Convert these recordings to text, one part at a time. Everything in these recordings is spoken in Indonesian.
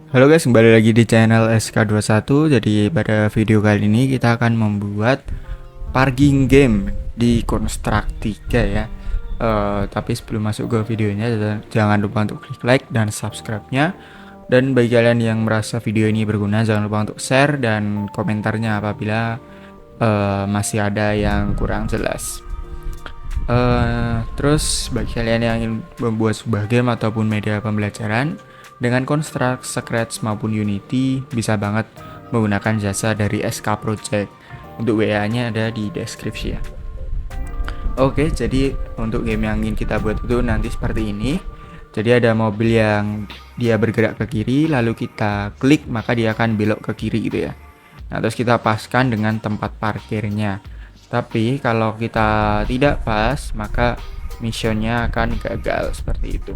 Halo guys, kembali lagi di channel SK21. Jadi pada video kali ini kita akan membuat parking game di Construct 3 ya. Tapi sebelum masuk ke videonya, jangan lupa untuk klik like dan subscribe-nya. Dan bagi kalian yang merasa video ini berguna, jangan lupa untuk share dan komentarnya apabila masih ada yang kurang jelas. Terus bagi kalian yang ingin membuat sebuah game ataupun media pembelajaran dengan Construct, Scratch maupun Unity, bisa banget menggunakan jasa dari SK Project. Untuk WA-nya ada di deskripsi ya. Oke, jadi untuk game yang ingin kita buat itu nanti seperti ini. Jadi ada mobil yang dia bergerak ke kiri, lalu kita klik maka dia akan belok ke kiri gitu ya. Nah, terus kita paskan dengan tempat parkirnya. Tapi kalau kita tidak pas, maka missionnya akan gagal seperti itu.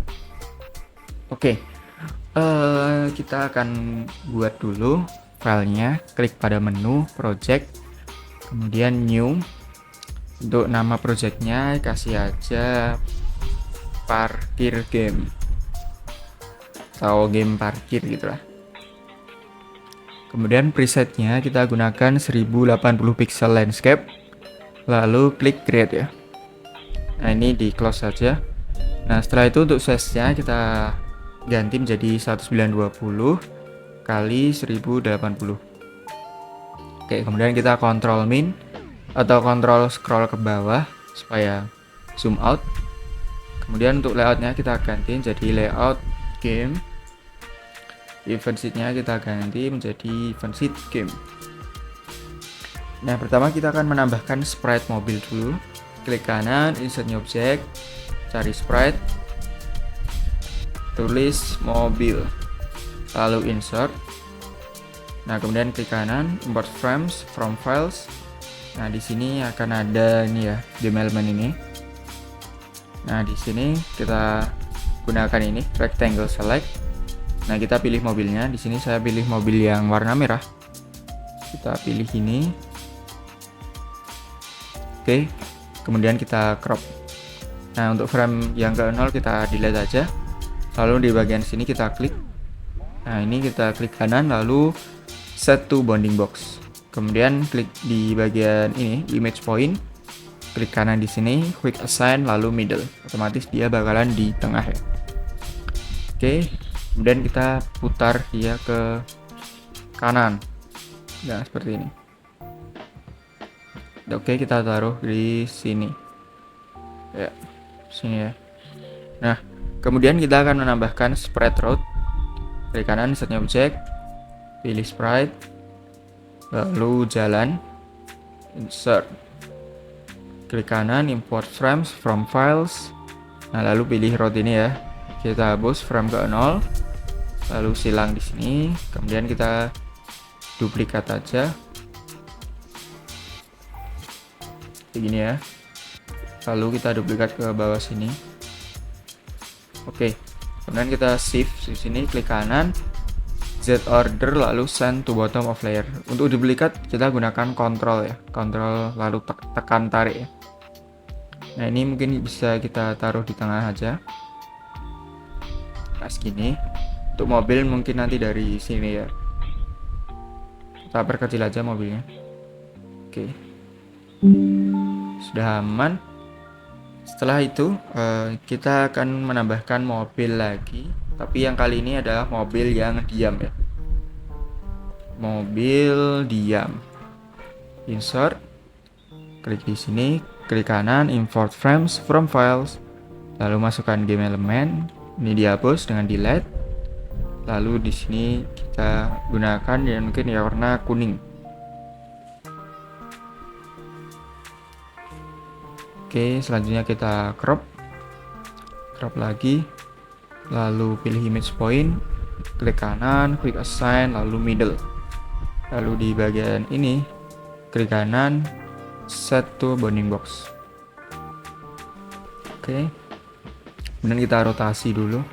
Oke, kita akan buat dulu filenya. Klik pada menu project, kemudian new. Untuk nama projectnya kasih aja parkir game atau game parkir gitulah. Kemudian presetnya kita gunakan 1080 pixel landscape, lalu klik create ya. Nah, ini di close saja. Nah, setelah itu untuk size-nya kita ganti menjadi 1920 kali 1080. Oke, kemudian kita kontrol min atau kontrol scroll ke bawah supaya zoom out. Kemudian untuk layoutnya kita ganti jadi layout game. Event sheet-nya kita ganti menjadi event sheet game. Nah, pertama kita akan menambahkan sprite mobil dulu. Klik kanan, insert new object, cari sprite, tulis mobil, lalu insert. Nah, kemudian klik kanan, import frames from files. Nah, di sini akan ada ini ya, game element ini. Nah, di sini kita gunakan ini rectangle select. Nah, kita pilih mobilnya. Di sini saya pilih mobil yang warna merah. Kita pilih ini. Oke, kemudian kita crop. Nah, untuk frame yang ke 0 kita delete aja. Lalu di bagian sini kita klik. Nah, ini kita klik kanan lalu set to bounding box. Kemudian klik di bagian ini image point. Klik kanan di sini, quick assign lalu middle. Otomatis dia bakalan di tengah ya. Oke, kemudian kita putar dia ke kanan. Nah, seperti ini. Oke, kita taruh di sini ya, sini ya. Nah, kemudian kita akan menambahkan sprite route. Klik kanan, set new object, pilih sprite, lalu jalan, insert, klik kanan, import frames from files. Nah, lalu pilih route ini ya. Kita hapus frame ke 0, lalu silang di sini. Kemudian kita duplikat aja begini ya, lalu kita duplikat ke bawah sini. Oke, kemudian kita shift di sini, klik kanan, Z order lalu send to bottom of layer. Untuk duplikat kita gunakan kontrol ya, kontrol lalu tekan tarik ya. Nah, ini mungkin bisa kita taruh di tengah aja. Nah, segini. Untuk mobil mungkin nanti dari sini ya, kita perkecil aja mobilnya. Oke, sudah aman. Setelah itu kita akan menambahkan mobil lagi, tapi yang kali ini adalah mobil yang diam ya. Mobil diam. Insert, klik di sini, klik kanan, import frames from files, lalu masukkan game element. Ini dihapus dengan delete. Lalu di sini kita gunakan yang mungkin ya warna kuning. Oke, selanjutnya kita crop lagi, lalu pilih image point, klik kanan, quick assign, lalu middle. Lalu di bagian ini, klik kanan, set to bounding box. Oke, kemudian kita rotasi dulu.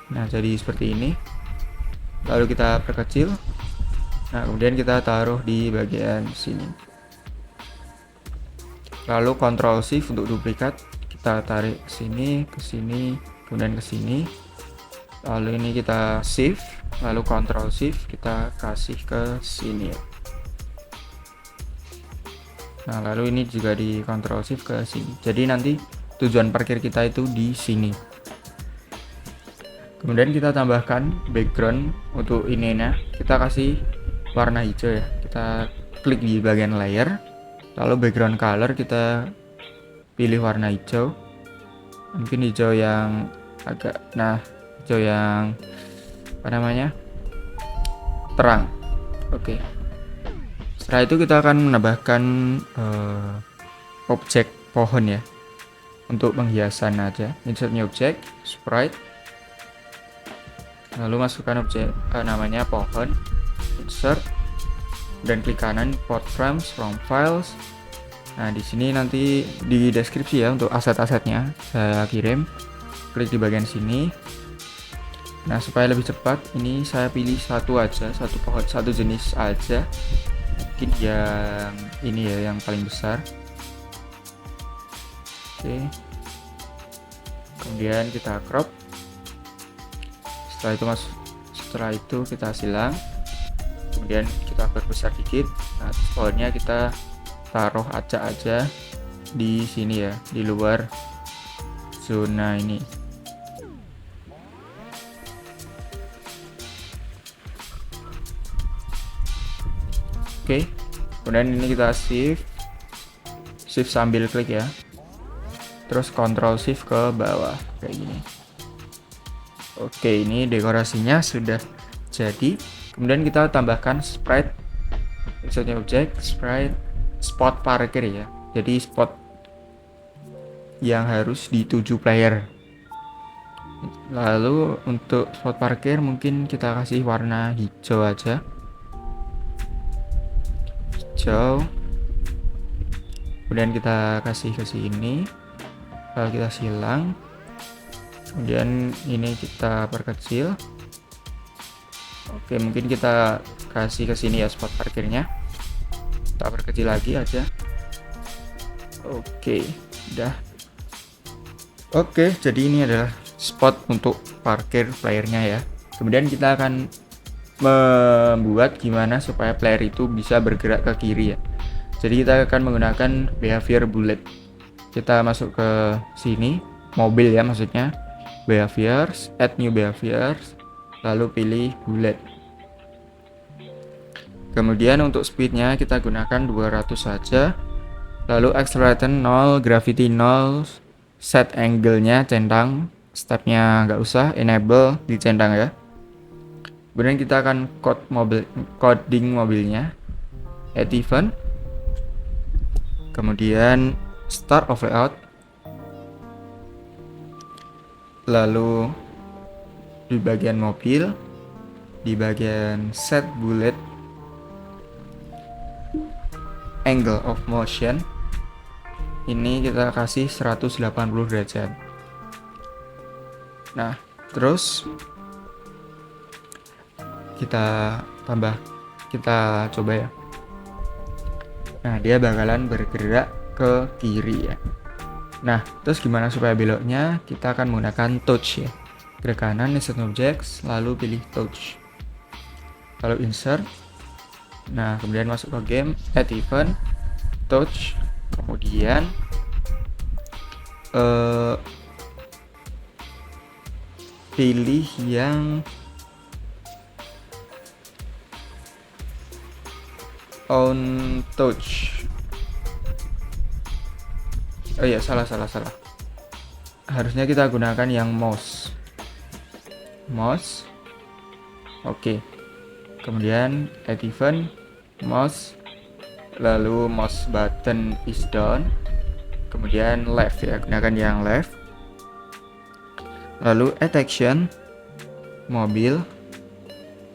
Nah, jadi seperti ini. Lalu kita perkecil. Nah, kemudian kita taruh di bagian sini. Lalu Ctrl Shift untuk duplikat, kita tarik ke sini, kemudian ke sini. Lalu ini kita shift, lalu Ctrl Shift kita kasih ke sini ya. Nah, lalu ini juga di Ctrl Shift ke sini. Jadi nanti tujuan parkir kita itu di sini. Kemudian kita tambahkan background untuk ininya. Kita kasih warna hijau ya. Kita klik di bagian layer. Lalu background color kita pilih warna hijau. Mungkin hijau yang agak, hijau yang terang. Oke. Setelah itu kita akan menambahkan objek pohon ya, untuk penghiasan aja. Insert new object, sprite, lalu masukkan objek namanya pohon, insert, dan klik kanan import frames from files. Nah, di sini nanti di deskripsi ya untuk aset-asetnya saya kirim. Klik di bagian sini. Nah, supaya lebih cepat, ini saya pilih satu aja, satu pohon, satu jenis aja. Mungkin yang ini ya, yang paling besar. Oke. Kemudian kita crop. Setelah itu kita silang. Kemudian kita perbesar dikit. Nah, pohonnya kita taruh acak aja di sini ya, di luar zona ini. Oke, kemudian ini kita shift sambil klik ya, terus Ctrl Shift ke bawah kayak gini. Oke, ini dekorasinya sudah jadi. Kemudian kita tambahkan sprite, maksudnya objek sprite spot parkir ya, jadi spot yang harus dituju player. Lalu untuk spot parkir mungkin kita kasih warna hijau aja, hijau. Kemudian kita kasih ke sini, lalu kita silang. Kemudian ini kita perkecil. Oke, mungkin kita kasih ke sini ya spot parkirnya. Kita perkecil lagi aja. Oke, udah. Oke, jadi ini adalah spot untuk parkir playernya ya. Kemudian kita akan membuat gimana supaya player itu bisa bergerak ke kiri ya. Jadi kita akan menggunakan behavior bullet. Kita masuk ke sini, mobil ya maksudnya, behaviors, add new behaviors, lalu pilih bullet. Kemudian untuk speednya kita gunakan 200 saja. Lalu acceleration 0, gravity 0, set angle-nya centang, stepnya nggak usah, enable dicentang ya. Kemudian kita akan coding mobilnya, add event, kemudian start of layout, lalu di bagian mobil, di bagian set bullet, angle of motion, ini kita kasih 180 derajat. Nah, terus kita coba ya. Nah, dia bakalan bergerak ke kiri ya. Nah, terus gimana supaya beloknya? Kita akan menggunakan touch ya. Klik kanan, insert objects, lalu pilih touch, lalu insert. Nah, kemudian masuk ke game, add event, touch, kemudian pilih yang on touch. Oh ya, salah. Harusnya kita gunakan yang mouse. Oke. Kemudian add event, mouse, lalu mouse button is down, kemudian left ya, gunakan yang left. Lalu add action, mobil,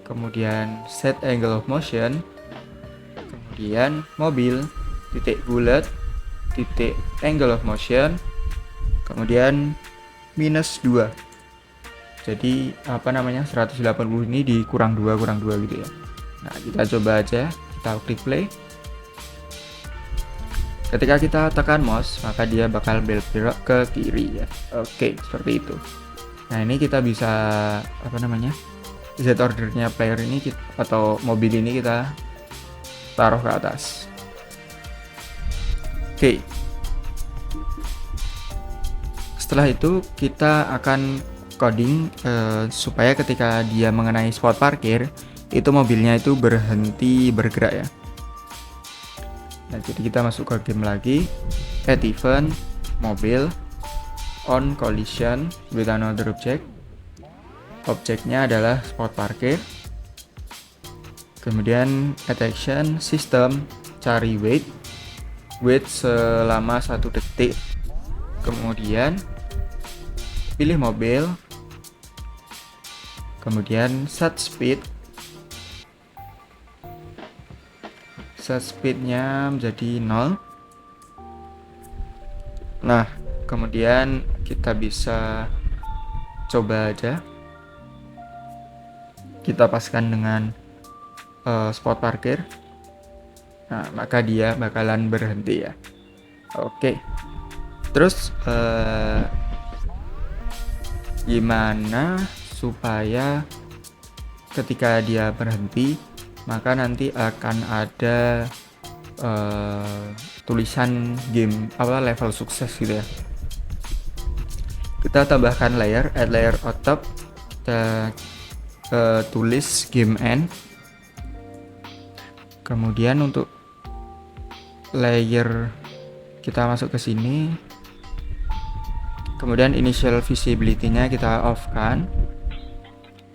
kemudian set angle of motion, kemudian mobil, titik bullet, titik angle of motion, kemudian -2. Jadi 180 ini dikurang 2 gitu ya. Nah, kita coba aja, kita klik play. Ketika kita tekan mouse, maka dia bakal belok ke kiri ya. Oke, seperti itu. Nah, ini kita bisa Z ordernya player ini atau mobil ini kita taruh ke atas. Oke. Setelah itu kita akan coding supaya ketika dia mengenai spot parkir itu mobilnya itu berhenti bergerak ya. Nah, jadi kita masuk ke game lagi, add event, mobil, on collision with another object. Objeknya adalah spot parkir. Kemudian add action, system, cari wait selama 1 detik. Kemudian pilih mobil. Kemudian set speednya menjadi 0. Nah, kemudian kita bisa coba aja kita paskan dengan spot parkir. Nah, maka dia bakalan berhenti ya. Oke. Terus gimana supaya ketika dia berhenti maka nanti akan ada tulisan game level sukses gitu ya. Kita tambahkan layer, add layer on top, kita tulis game end. Kemudian untuk layer kita masuk ke sini. Kemudian initial visibility-nya kita off kan.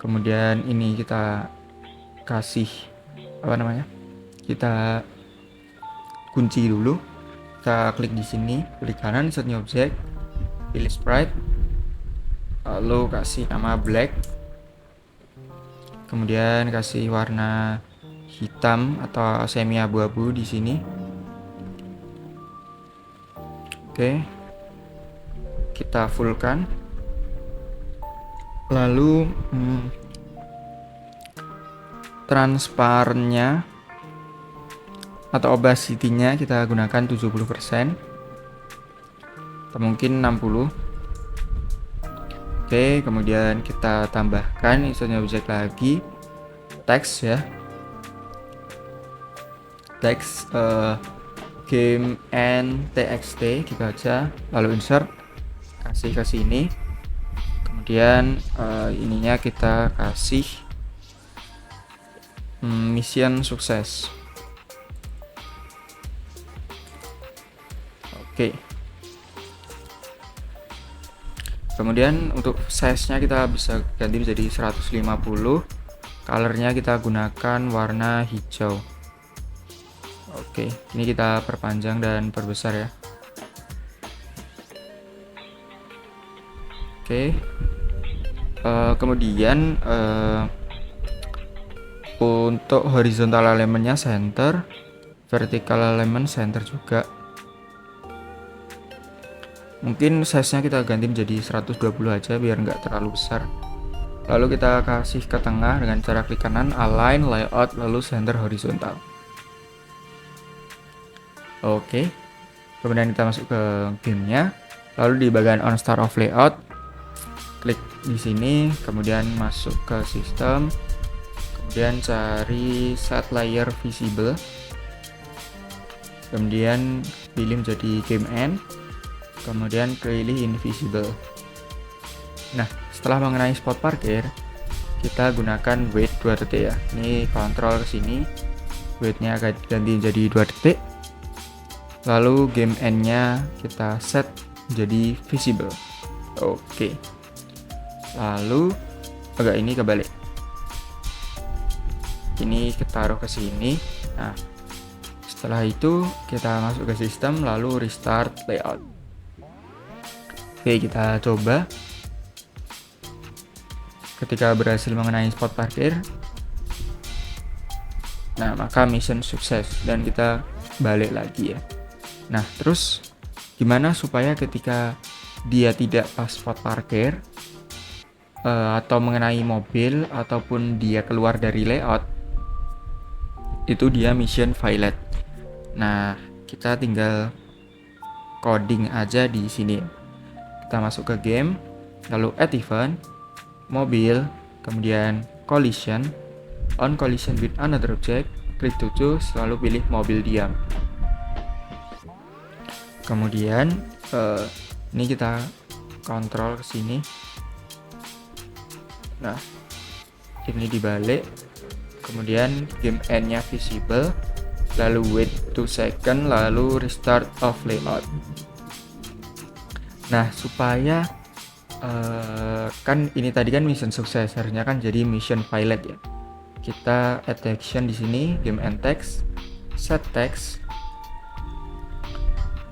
Kemudian ini kita kasih kita kunci dulu. Kita klik di sini, klik kanan, set new object, pilih sprite, lalu kasih nama black. Kemudian kasih warna hitam atau semi abu-abu di sini. Oke. Kita fullkan. Lalu transparannya atau opacity-nya kita gunakan 70% atau mungkin 60. Oke, kemudian kita tambahkan insertnya objek lagi, teks ya, teks game and txt gitu aja, lalu insert, kasih ke sini. Kemudian ininya kita kasih mission sukses. Oke. Kemudian untuk size-nya kita bisa ganti menjadi 150. Color-nya kita gunakan warna hijau. Oke, ini kita perpanjang dan perbesar ya. Oke. Kemudian untuk horizontal elementnya center, vertical element center juga. Mungkin size-nya kita ganti menjadi 120 aja biar nggak terlalu besar. Lalu kita kasih ke tengah dengan cara klik kanan, align, layout, lalu center horizontal. Oke. Kemudian kita masuk ke gamenya. Lalu di bagian on start of layout, klik di sini, kemudian masuk ke sistem, kemudian cari set layer visible, kemudian pilih menjadi game end, kemudian pilih invisible. Nah, setelah mengenai spot parkir, kita gunakan wait 2 detik ya. Ini kontrol ke sini, waitnya ganti jadi 2 detik. Lalu game end-nya kita set jadi visible. Oke. Lalu agak ini kebalik. Ini kita taruh ke sini. Nah, setelah itu kita masuk ke sistem lalu restart layout. Oke, kita coba. Ketika berhasil mengenai spot parkir, nah maka mission sukses dan kita balik lagi ya. Nah, terus gimana supaya ketika dia tidak pas spot parkir atau mengenai mobil ataupun dia keluar dari layout, itu dia mission violate. Nah, kita tinggal coding aja di sini. Kita masuk ke game, lalu add event, mobil, kemudian collision. On collision with another object, klik 7, selalu pilih mobil diam. Kemudian ini kita kontrol ke sini. Nah, ini dibalik. Kemudian game end-nya visible, lalu wait 2 second, lalu restart of layout. Nah, supaya kan ini tadi kan mission successornya kan jadi mission pilot ya. Kita add action di sini, game end text, set text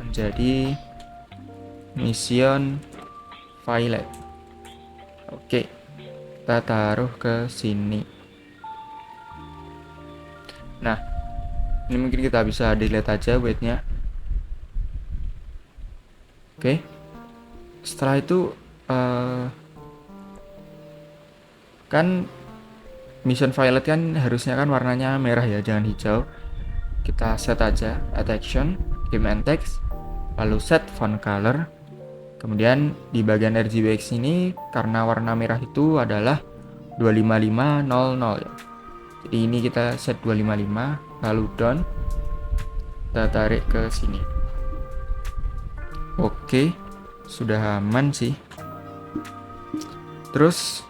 menjadi mission pilot. Oke, kita taruh ke sini. Nah, ini mungkin kita bisa delete aja weightnya. Oke, setelah itu kan mission violet kan harusnya kan warnanya merah ya, jangan hijau. Kita set aja add action, game and text, lalu set font color. Kemudian di bagian RGBX ini karena warna merah itu adalah 25500 ya. Jadi ini kita set 255, lalu down. Kita tarik ke sini. Oke, sudah aman sih. Terus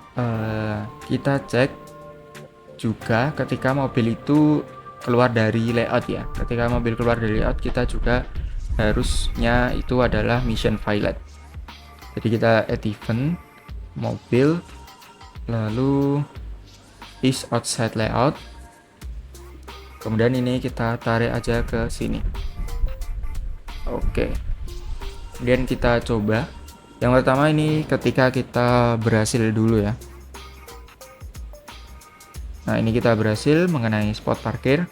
kita cek juga ketika mobil itu keluar dari layout ya. Ketika mobil keluar dari layout, kita juga harusnya itu adalah mission pilot. Jadi kita add event mobil, lalu is outside layout. Kemudian ini kita tarik aja ke sini. Oke. Kemudian kita coba. Yang pertama ini ketika kita berhasil dulu ya. Nah, ini kita berhasil mengenai spot parkir.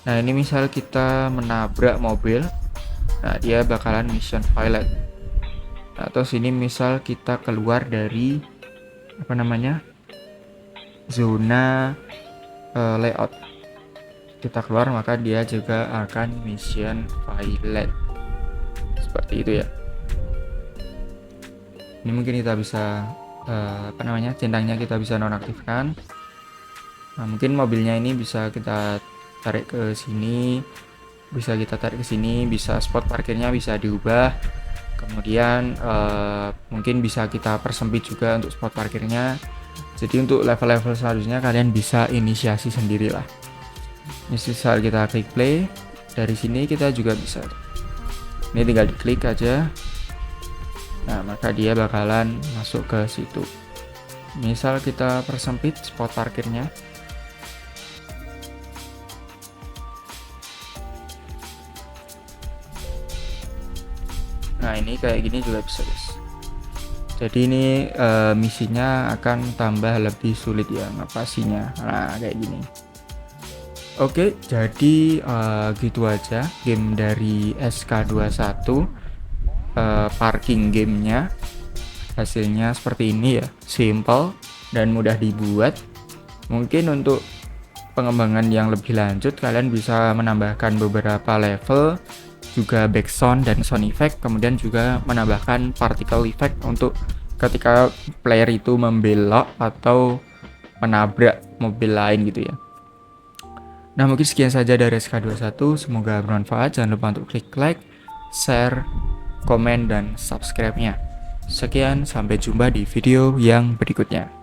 Nah, ini misal kita menabrak mobil. Nah, dia bakalan mission pilot. Nah, terus ini misal kita keluar dari zona layout. Kita keluar, maka dia juga akan mission pilot. Seperti itu ya. Ini mungkin kita bisa centangnya kita bisa nonaktifkan. Nah, mungkin mobilnya ini bisa kita tarik ke sini, bisa kita tarik ke sini, bisa spot parkirnya bisa diubah. Kemudian mungkin bisa kita persempit juga untuk spot parkirnya. Jadi untuk level-level selanjutnya kalian bisa inisiasi sendiri lah. Misal kita klik play, dari sini kita juga bisa. Ini tinggal diklik aja. Nah, maka dia bakalan masuk ke situ. Misal kita persempit spot parkirnya. Nah, ini kayak gini juga bisa, guys. Jadi ini misinya akan tambah lebih sulit ya ngapasinya. Nah, kayak gini. Oke, jadi gitu aja game dari SK21 parking gamenya. Hasilnya seperti ini ya, simple dan mudah dibuat. Mungkin untuk pengembangan yang lebih lanjut kalian bisa menambahkan beberapa level, juga background dan sound effect, kemudian juga menambahkan particle effect untuk ketika player itu membelok atau menabrak mobil lain gitu ya. Nah, mungkin sekian saja dari SK21, semoga bermanfaat. Jangan lupa untuk klik like, share, komen, dan subscribe-nya. Sekian, sampai jumpa di video yang berikutnya.